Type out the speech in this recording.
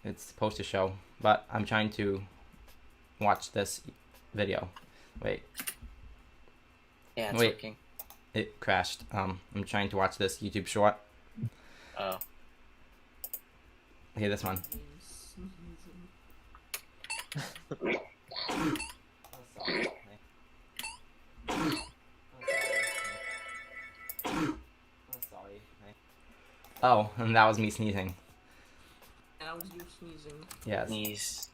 it's supposed to show, but I'm trying to watch this video. Wait. Yeah, it's Wait. working. It crashed. I'm trying to watch this YouTube short. Oh. Okay, this one. Oh, and that was me sneezing. That was you sneezing. Yes. Sneeze.